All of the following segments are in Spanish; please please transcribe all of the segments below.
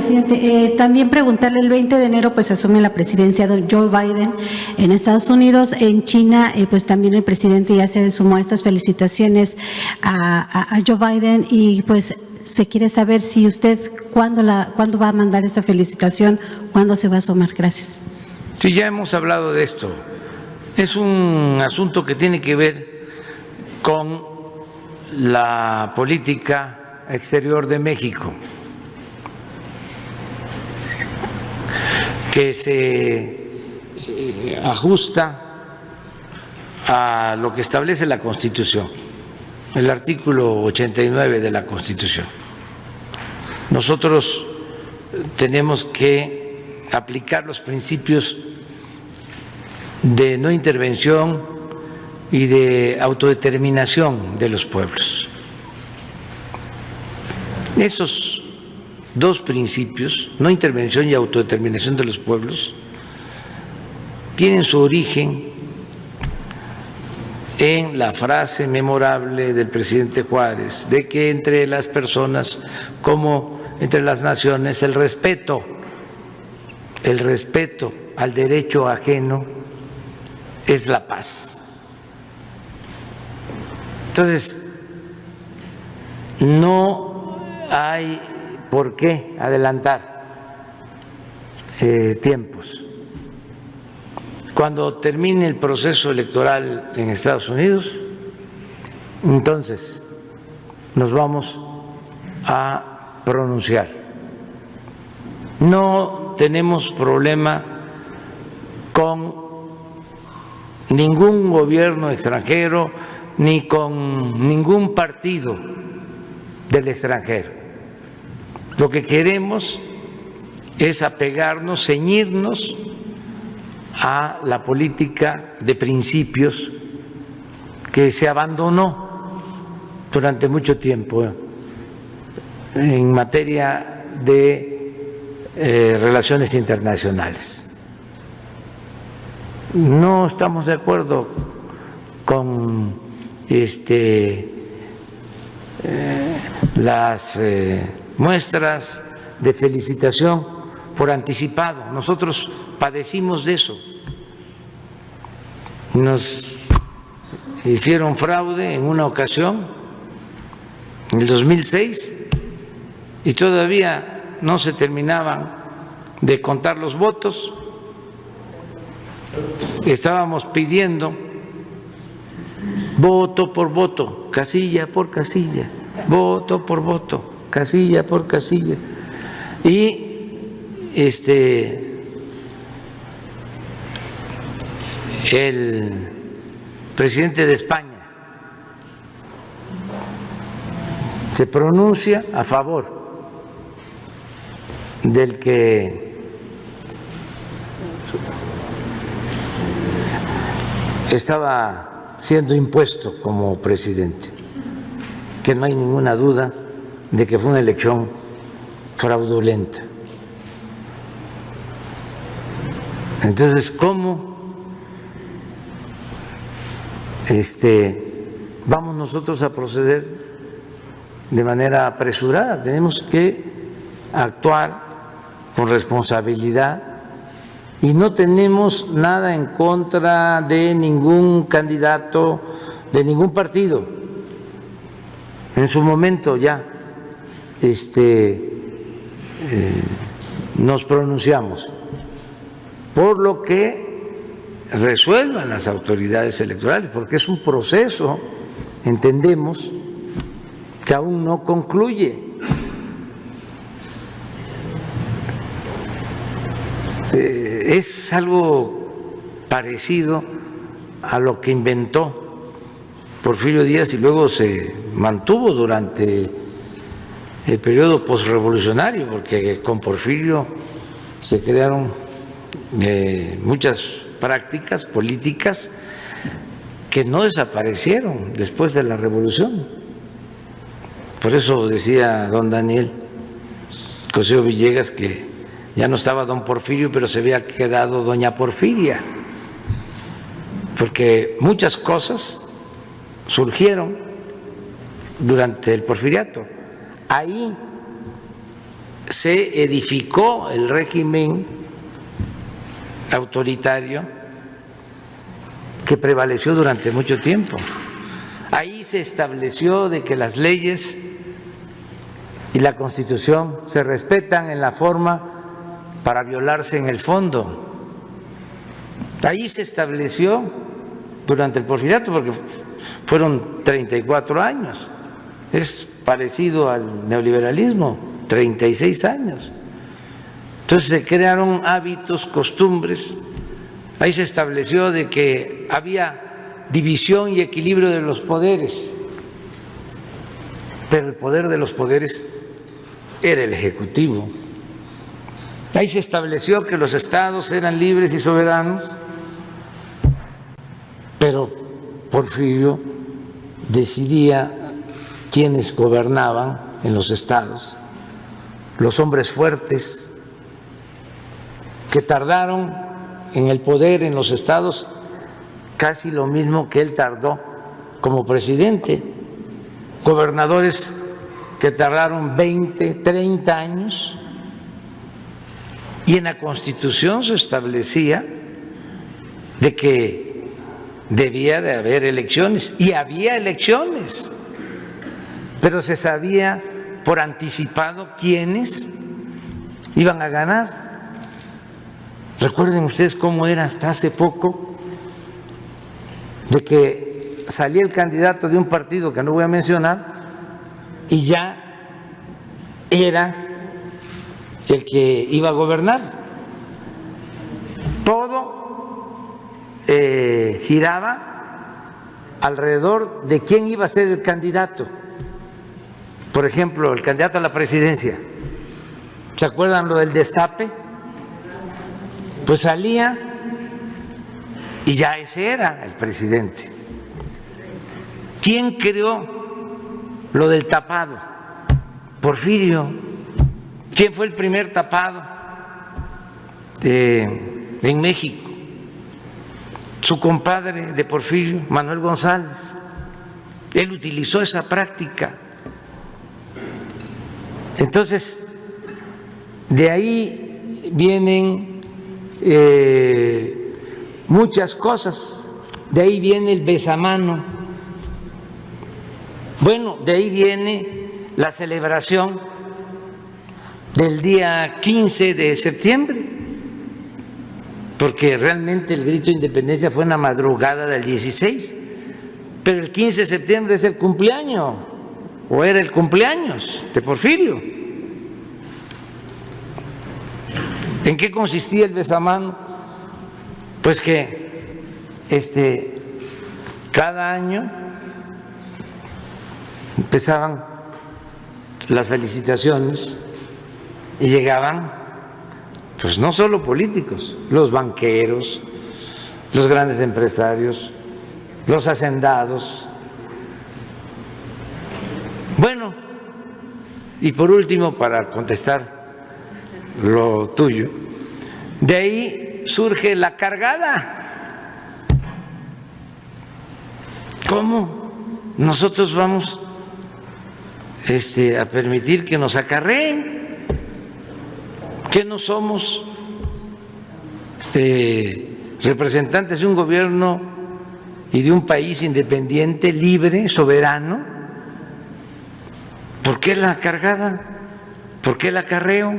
presidente. También preguntarle, el 20 de enero pues asume la presidencia de Joe Biden en Estados Unidos. En China pues también el presidente ya se sumó a estas felicitaciones a Joe Biden, y pues se quiere saber si usted cuándo va a mandar esta felicitación, cuándo se va a sumar. Gracias. Sí, ya hemos hablado de esto. Es un asunto que tiene que ver con la política exterior de México, que se ajusta a lo que establece la Constitución, el artículo 89 de la Constitución. Nosotros tenemos que aplicar los principios de no intervención y de autodeterminación de los pueblos. Esos dos principios, no intervención y autodeterminación de los pueblos, tienen su origen en la frase memorable del presidente Juárez de que entre las personas como entre las naciones el respeto al derecho ajeno es la paz. Entonces, no hay por qué adelantar tiempos. Cuando termine el proceso electoral en Estados Unidos, entonces nos vamos a pronunciar. No tenemos problema con ningún gobierno extranjero ni con ningún partido del extranjero. Lo que queremos es apegarnos, ceñirnos a la política de principios que se abandonó durante mucho tiempo en materia de relaciones internacionales. No estamos de acuerdo con las muestras de felicitación por anticipado. Nosotros padecimos de eso. Nos hicieron fraude en una ocasión, en el 2006, y todavía no se terminaban de contar los votos. Estábamos pidiendo voto por voto, casilla por casilla, voto por voto, casilla por casilla. Y el presidente de España se pronuncia a favor del que estaba siendo impuesto como presidente, que no hay ninguna duda de que fue una elección fraudulenta. Entonces, ¿cómo vamos nosotros a proceder de manera apresurada? Tenemos que actuar con responsabilidad y no tenemos nada en contra de ningún candidato, de ningún partido. En su momento ya nos pronunciamos por lo que resuelvan las autoridades electorales, porque es un proceso, entendemos, que aún no concluye. Es algo parecido a lo que inventó Porfirio Díaz y luego se mantuvo durante el periodo posrevolucionario, porque con Porfirio se crearon muchas prácticas políticas que no desaparecieron después de la revolución. Por eso decía don Daniel Cosío Villegas que ya no estaba don Porfirio, pero se había quedado doña Porfiria, porque muchas cosas surgieron durante el porfiriato. Ahí se edificó el régimen autoritario que prevaleció durante mucho tiempo. Ahí se estableció de que las leyes y la Constitución se respetan en la forma para violarse en el fondo. Ahí se estableció durante el porfiriato, porque fueron 34 años. Es parecido al neoliberalismo, 36 años. Entonces se crearon hábitos, costumbres. Ahí se estableció de que había división y equilibrio de los poderes, pero el poder de los poderes era el Ejecutivo. Ahí se estableció que los estados eran libres y soberanos, pero Porfirio decidía quiénes gobernaban en los estados, los hombres fuertes que tardaron en el poder en los estados casi lo mismo que él tardó como presidente, gobernadores que tardaron 20, 30 años, y en la Constitución se establecía de que debía de haber elecciones, y había elecciones, pero se sabía por anticipado quiénes iban a ganar. Recuerden ustedes cómo era hasta hace poco, de que salía el candidato de un partido que no voy a mencionar y ya era el que iba a gobernar. Todo giraba alrededor de quién iba a ser el candidato. Por ejemplo, el candidato a la presidencia. ¿Se acuerdan lo del destape? Pues salía y ya ese era el presidente. ¿Quién creó lo del tapado? Porfirio. ¿Quién fue el primer tapado en México? Su compadre de Porfirio, Manuel González. Él utilizó esa práctica. Entonces, de ahí vienen muchas cosas. De ahí viene el besamano. Bueno, de ahí viene la celebración del día 15 de septiembre, porque realmente el grito de independencia fue en la madrugada del 16, pero el 15 de septiembre es el cumpleaños, o era el cumpleaños de Porfirio. ¿En qué consistía el besamano? Pues que cada año empezaban las felicitaciones y llegaban, pues no solo políticos, los banqueros, los grandes empresarios, los hacendados. Bueno, y por último, para contestar lo tuyo, de ahí surge la cargada. ¿Cómo nosotros vamos a permitir que nos acarreen? ¿Que no somos representantes de un gobierno y de un país independiente, libre, soberano? ¿Por qué la cargada? ¿Por qué el acarreo?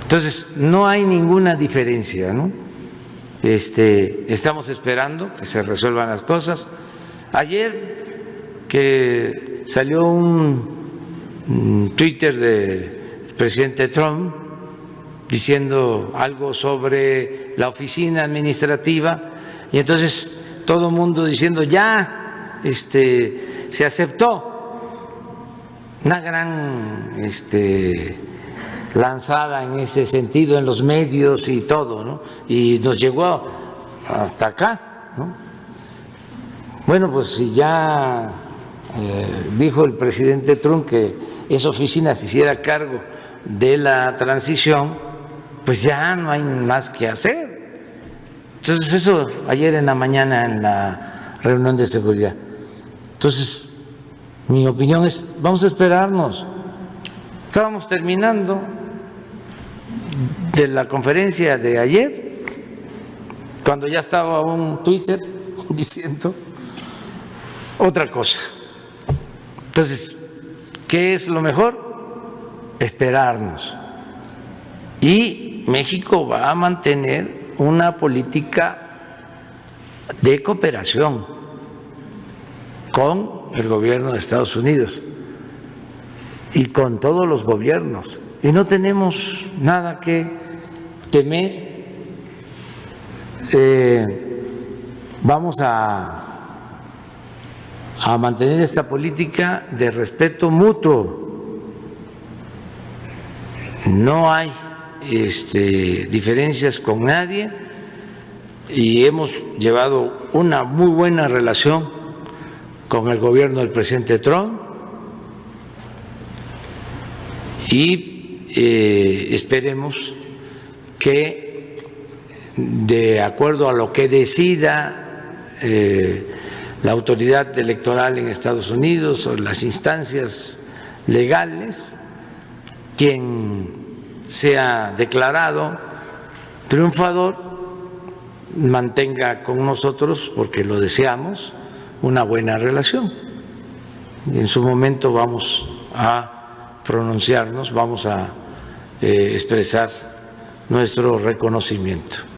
Entonces, no hay ninguna diferencia, ¿no? Estamos esperando que se resuelvan las cosas. Ayer que salió un Twitter del presidente Trump diciendo algo sobre la oficina administrativa, y entonces todo el mundo diciendo ya se aceptó, una gran lanzada en ese sentido en los medios y todo, ¿no? Y nos llegó hasta acá, ¿no? Bueno, pues si ya dijo el presidente Trump que esa oficina se hiciera cargo de la transición, pues ya no hay más que hacer. Entonces eso ayer en la mañana en la reunión de seguridad. Entonces mi opinión es, vamos a esperarnos Estábamos terminando de la conferencia de ayer, cuando ya estaba un Twitter diciendo otra cosa. Entonces, ¿qué es lo mejor? Esperarnos. Y México va a mantener una política de cooperación con el gobierno de Estados Unidos y con todos los gobiernos. Y no tenemos nada que temer. Vamos a mantener esta política de respeto mutuo. No hay diferencias con nadie y hemos llevado una muy buena relación con el gobierno del presidente Trump y esperemos que, de acuerdo a lo que decida la autoridad electoral en Estados Unidos o las instancias legales, quien sea declarado triunfador mantenga con nosotros, porque lo deseamos, una buena relación. En su momento vamos a pronunciarnos, vamos a expresar nuestro reconocimiento.